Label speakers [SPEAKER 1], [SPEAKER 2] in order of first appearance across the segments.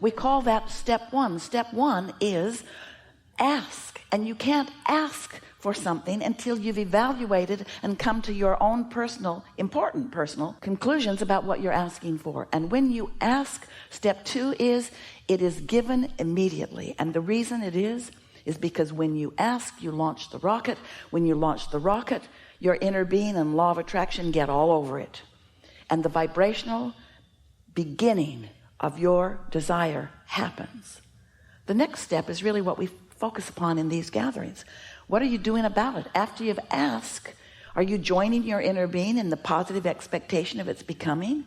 [SPEAKER 1] We call that step one. Step one is ask. And you can't ask for something until you've evaluated and come to your own important personal conclusions about what you're asking for. And when you ask, step two is it is given immediately. And the reason it is because when you ask, you launch the rocket. When you launch the rocket, your inner being and law of attraction get all over it. And the vibrational beginning of your desire happens. The next step is really what we focus upon in these gatherings. What are you doing about it? After you've asked, are you joining your inner being in the positive expectation of its becoming?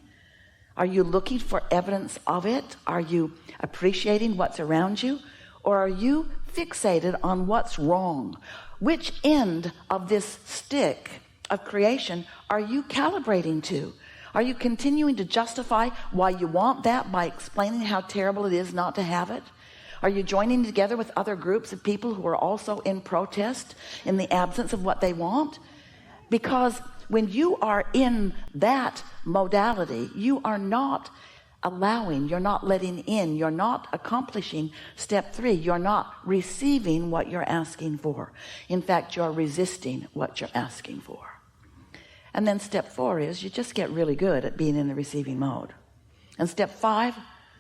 [SPEAKER 1] Are you looking for evidence of it? Are you appreciating what's around you? Or are you fixated on what's wrong? Which end of this stick of creation are you calibrating to? Are you continuing to justify why you want that by explaining how terrible it is not to have it? Are you joining together with other groups of people who are also in protest in the absence of what they want? Because when you are in that modality, you are not allowing, you're not letting in, you're not accomplishing step three. You're not receiving what you're asking for. In fact, you're resisting what you're asking for. And then step four is you just get really good at being in the receiving mode. And step five,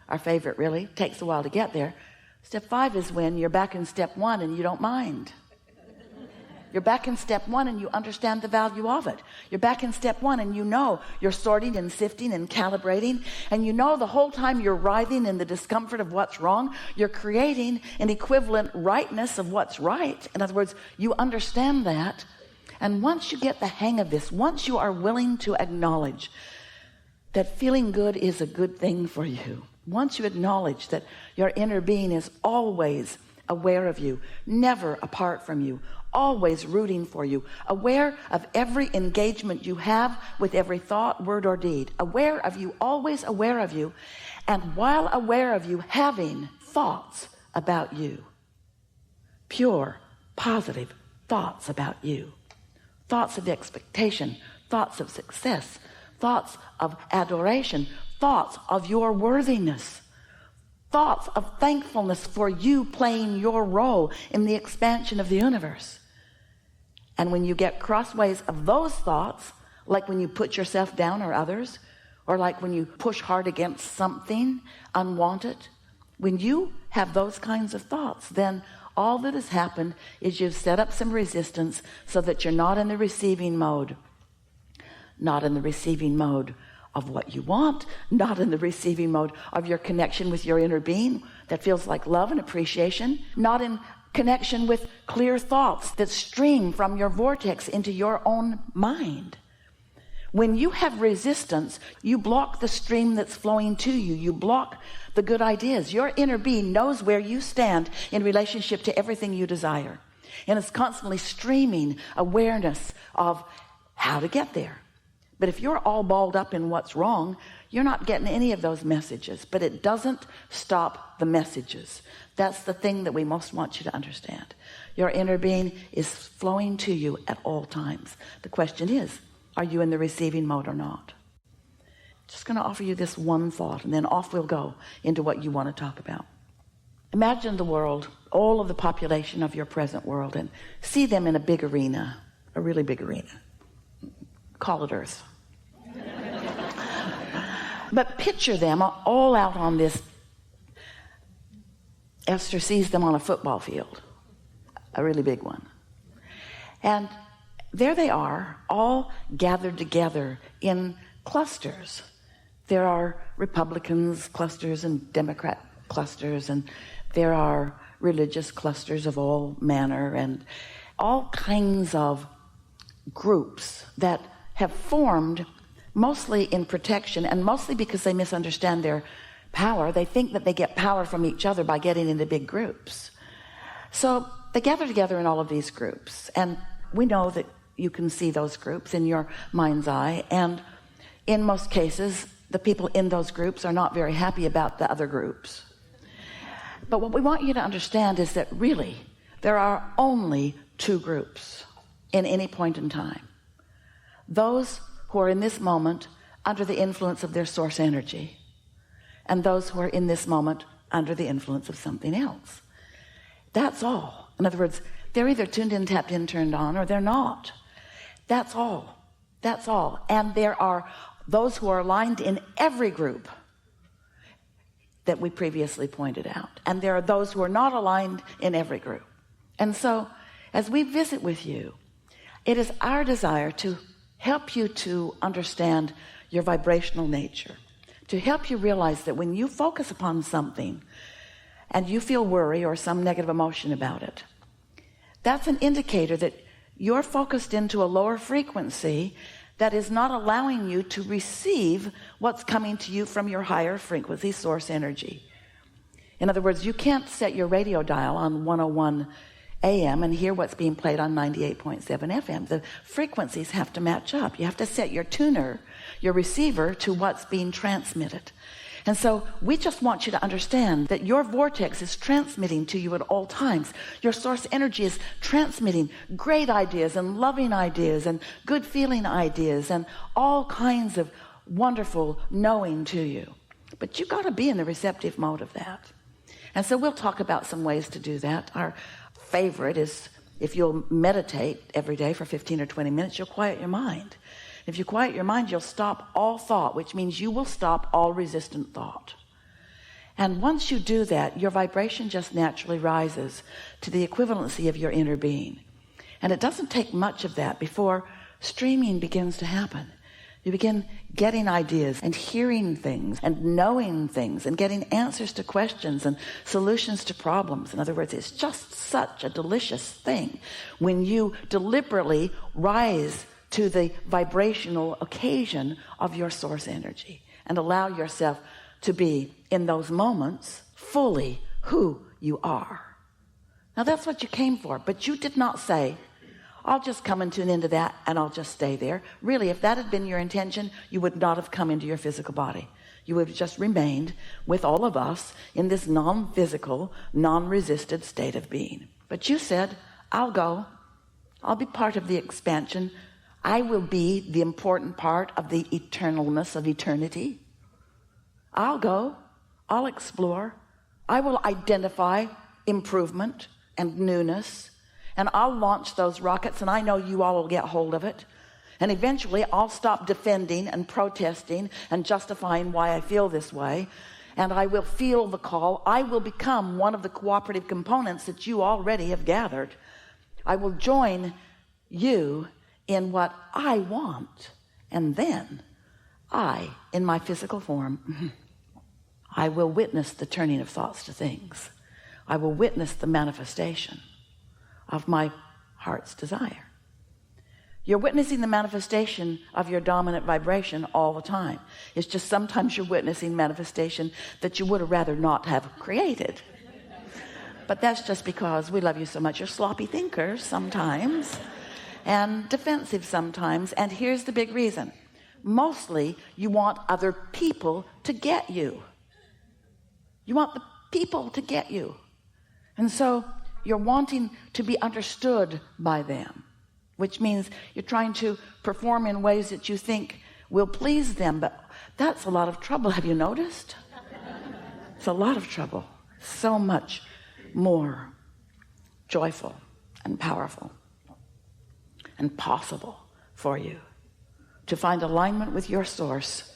[SPEAKER 1] our favorite really, takes a while to get there. Step five is when you're back in step one and you don't mind. You're back in step one and you understand the value of it. You're back in step one and you know you're sorting and sifting and calibrating, and you know the whole time you're writhing in the discomfort of what's wrong, you're creating an equivalent rightness of what's right. In other words, you understand that. And once you get the hang of this, once you are willing to acknowledge that feeling good is a good thing for you, once you acknowledge that your inner being is always aware of you, never apart from you, always rooting for you, aware of every engagement you have with every thought, word, or deed, aware of you, always aware of you, and while aware of you, having thoughts about you, pure, positive thoughts about you, thoughts of expectation, thoughts of success, thoughts of adoration, thoughts of your worthiness, thoughts of thankfulness for you playing your role in the expansion of the universe. And when you get crossways of those thoughts, like when you put yourself down or others, or like when you push hard against something unwanted, when you have those kinds of thoughts, then all that has happened is you've set up some resistance so that you're not in the receiving mode. Not in the receiving mode of what you want, not in the receiving mode of your connection with your inner being that feels like love and appreciation, not in connection with clear thoughts that stream from your vortex into your own mind. When you have resistance, you block the stream that's flowing to you. You block the good ideas. Your inner being knows where you stand in relationship to everything you desire. And it's constantly streaming awareness of how to get there. But if you're all balled up in what's wrong, you're not getting any of those messages. But it doesn't stop the messages. That's the thing that we most want you to understand. Your inner being is flowing to you at all times. The question is, are you in the receiving mode or not? Just going to offer you this one thought, and then off we'll go into what you want to talk about. Imagine the world, all of the population of your present world, and see them in a big arena, a really big arena. Call it Earth. But picture them all out on this. Esther sees them on a football field, a really big one. And there they are, all gathered together in clusters. There are Republicans clusters and Democrat clusters, and there are religious clusters of all manner, and all kinds of groups that have formed mostly in protection, and mostly because they misunderstand their power. They think that they get power from each other by getting into big groups. So they gather together in all of these groups, and we know that you can see those groups in your mind's eye, and in most cases the people in those groups are not very happy about the other groups. But what we want you to understand is that really there are only two groups in any point in time. Those who are in this moment under the influence of their source energy, and those who are in this moment under the influence of something else. That's all. In other words, they're either tuned in, tapped in, turned on, or they're not. That's all. That's all. And there are those who are aligned in every group that we previously pointed out. And there are those who are not aligned in every group. And so, as we visit with you, it is our desire to help you to understand your vibrational nature, to help you realize that when you focus upon something and you feel worry or some negative emotion about it, that's an indicator that you're focused into a lower frequency that is not allowing you to receive what's coming to you from your higher frequency source energy. In other words, you can't set your radio dial on 101 AM and hear what's being played on 98.7 FM. The frequencies have to match up. You have to set your tuner, your receiver, to what's being transmitted. And so we just want you to understand that your vortex is transmitting to you at all times. Your source energy is transmitting great ideas and loving ideas and good feeling ideas and all kinds of wonderful knowing to you. But you got to be in the receptive mode of that. And so we'll talk about some ways to do that. Our favorite is if you'll meditate every day for 15 or 20 minutes, you'll quiet your mind. If you quiet your mind, you'll stop all thought, which means you will stop all resistant thought. And once you do that, your vibration just naturally rises to the equivalency of your inner being. And it doesn't take much of that before streaming begins to happen. You begin getting ideas and hearing things and knowing things and getting answers to questions and solutions to problems. In other words, it's just such a delicious thing when you deliberately rise to the vibrational occasion of your source energy and allow yourself to be in those moments fully who you are. Now that's what you came for, but you did not say, I'll just come and tune into that and I'll just stay there. Really, if that had been your intention, you would not have come into your physical body. You would have just remained with all of us in this non-physical, non-resisted state of being. But you said, I'll go. I'll be part of the expansion. I will be the important part of the eternalness of eternity. I'll go. I'll explore. I will identify improvement and newness. And I'll launch those rockets, and I know you all will get hold of it. And eventually I'll stop defending and protesting and justifying why I feel this way. And I will feel the call. I will become one of the cooperative components that you already have gathered. I will join you in what I want. And then I, in my physical form, I will witness the turning of thoughts to things. I will witness the manifestation of my heart's desire. You're witnessing the manifestation of your dominant vibration all the time. It's just sometimes you're witnessing manifestation that you would have rather not have created. But that's just because we love you so much. You're sloppy thinkers sometimes and defensive sometimes. And here's the big reason. Mostly you want other people to get you. You want the people to get you. And so you're wanting to be understood by them, which means you're trying to perform in ways that you think will please them. But that's a lot of trouble. Have you noticed? It's a lot of trouble. So much more joyful and powerful and possible for you to find alignment with your source,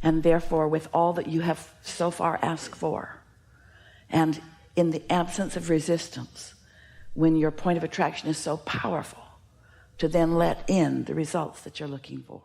[SPEAKER 1] and therefore with all that you have so far asked for. And in the absence of resistance, when your point of attraction is so powerful, to then let in the results that you're looking for.